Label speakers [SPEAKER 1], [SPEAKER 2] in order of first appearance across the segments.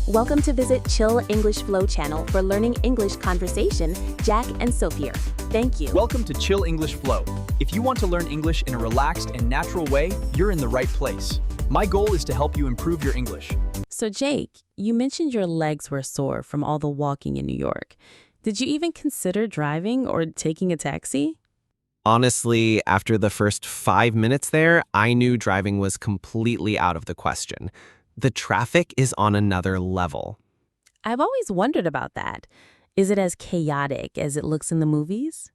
[SPEAKER 1] Welcome to visit Chill English Flow channel for learning English conversation. Jack and Soph here. Thank you.
[SPEAKER 2] Welcome to Chill English Flow. If you want to learn English in a relaxed and natural way, you're in the right place. My goal is to help you improve your English.
[SPEAKER 3] So Jake, you mentioned your legs were sore from all the walking in New York. Did you even consider driving or taking a taxi?
[SPEAKER 4] Honestly, after the first 5 minutes there, I knew driving was completely out of the question. The traffic is on another level.
[SPEAKER 3] I've always wondered about that. Is it as chaotic as it looks in the movies?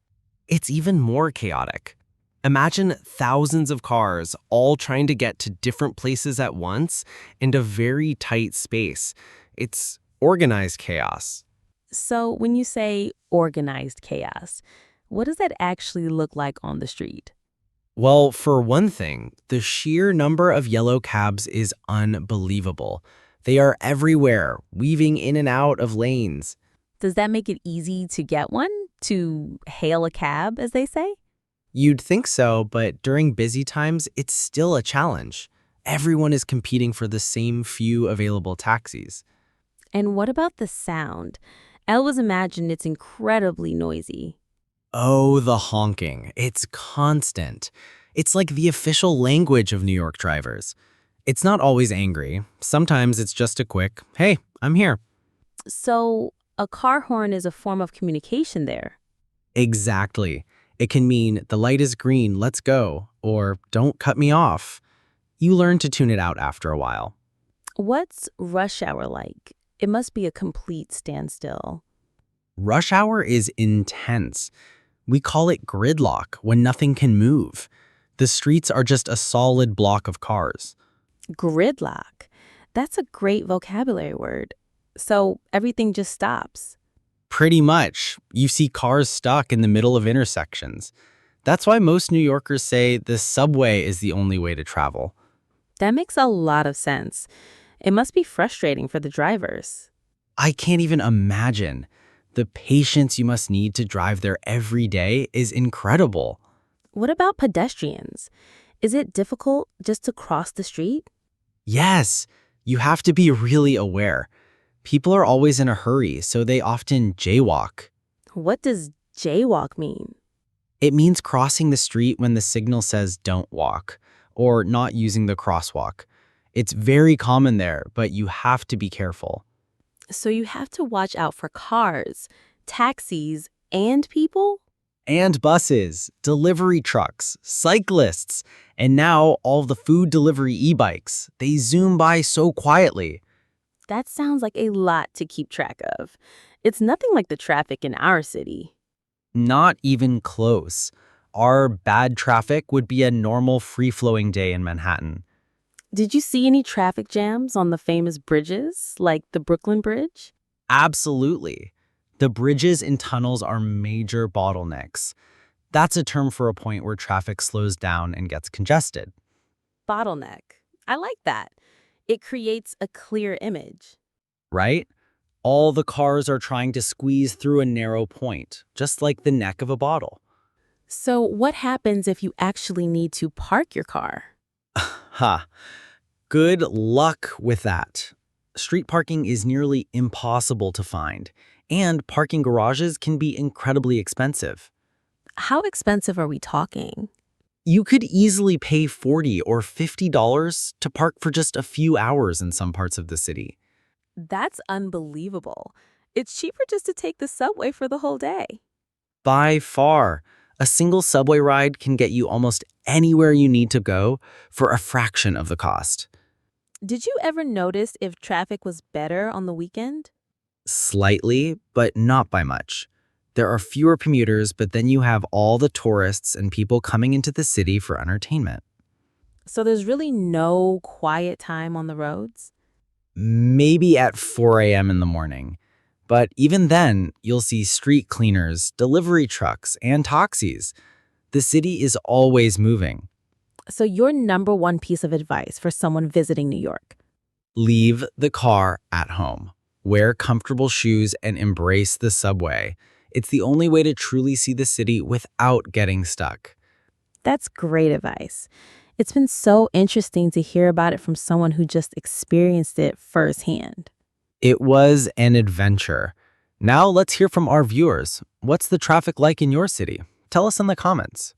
[SPEAKER 4] It's even more chaotic. Imagine thousands of cars all trying to get to different places at once in a very tight space. It's organized chaos.
[SPEAKER 3] So when you say organized chaos, what does that actually look like on the street?
[SPEAKER 4] Well, for one thing, the sheer number of yellow cabs is unbelievable. They are everywhere, weaving in and out of lanes.
[SPEAKER 3] Does that make it easy to get one? To hail a cab, as they say?
[SPEAKER 4] You'd think so, but during busy times, it's still a challenge. Everyone is competing for the same few available taxis.
[SPEAKER 3] And what about the sound? I always imagine it's incredibly noisy.
[SPEAKER 4] Oh, the honking. It's constant. It's like the official language of New York drivers. It's not always angry. Sometimes it's just a quick, hey, I'm here.
[SPEAKER 3] So a car horn is a form of communication there.
[SPEAKER 4] Exactly. It can mean the light is green, let's go, or don't cut me off. You learn to tune it out after a while.
[SPEAKER 3] What's rush hour like? It must be a complete standstill.
[SPEAKER 4] Rush hour is intense. We call it gridlock when nothing can move. The streets are just a solid block of cars.
[SPEAKER 3] Gridlock. That's a great vocabulary word. So everything just stops.
[SPEAKER 4] Pretty much. You see cars stuck in the middle of intersections. That's why most New Yorkers say the subway is the only way to travel.
[SPEAKER 3] That makes a lot of sense. It must be frustrating for the drivers.
[SPEAKER 4] I can't even imagine. The patience you must need to drive there every day is incredible.
[SPEAKER 3] What about pedestrians? Is it difficult just to cross the street?
[SPEAKER 4] Yes, you have to be really aware. People are always in a hurry, so they often jaywalk.
[SPEAKER 3] What does jaywalk mean?
[SPEAKER 4] It means crossing the street when the signal says don't walk, or not using the crosswalk. It's very common there, but you have to be careful.
[SPEAKER 3] So you have to watch out for cars, taxis, and people?
[SPEAKER 4] And buses, delivery trucks, cyclists, and now all the food delivery e-bikes. They zoom by so quietly.
[SPEAKER 3] That sounds like a lot to keep track of. It's nothing like the traffic in our city.
[SPEAKER 4] Not even close. Our bad traffic would be a normal free-flowing day in Manhattan.
[SPEAKER 3] Did you see any traffic jams on the famous bridges, like the Brooklyn Bridge?
[SPEAKER 4] Absolutely. The bridges and tunnels are major bottlenecks. That's a term for a point where traffic slows down and gets congested.
[SPEAKER 3] Bottleneck. I like that. It creates a clear image.
[SPEAKER 4] Right? All the cars are trying to squeeze through a narrow point, just like the neck of a bottle.
[SPEAKER 3] So what happens if you actually need to park your car?
[SPEAKER 4] Ha. Good luck with that. Street parking is nearly impossible to find, and parking garages can be incredibly expensive.
[SPEAKER 3] How expensive are we talking?
[SPEAKER 4] You could easily pay $40 or $50 to park for just a few hours in some parts of the city.
[SPEAKER 3] That's unbelievable. It's cheaper just to take the subway for the whole day.
[SPEAKER 4] By far, a single subway ride can get you almost anywhere you need to go for a fraction of the cost.
[SPEAKER 3] Did you ever notice if traffic was better on the weekend?
[SPEAKER 4] Slightly, but not by much. There are fewer commuters, but then you have all the tourists and people coming into the city for entertainment.
[SPEAKER 3] So there's really no quiet time on the roads?
[SPEAKER 4] Maybe at 4 a.m. in the morning. But even then, you'll see street cleaners, delivery trucks, and taxis. The city is always moving.
[SPEAKER 3] So your number one piece of advice for someone visiting New York?
[SPEAKER 4] Leave the car at home. Wear comfortable shoes and embrace the subway. It's the only way to truly see the city without getting stuck.
[SPEAKER 3] That's great advice. It's been so interesting to hear about it from someone who just experienced it firsthand.
[SPEAKER 4] It was an adventure. Now let's hear from our viewers. What's the traffic like in your city? Tell us in the comments.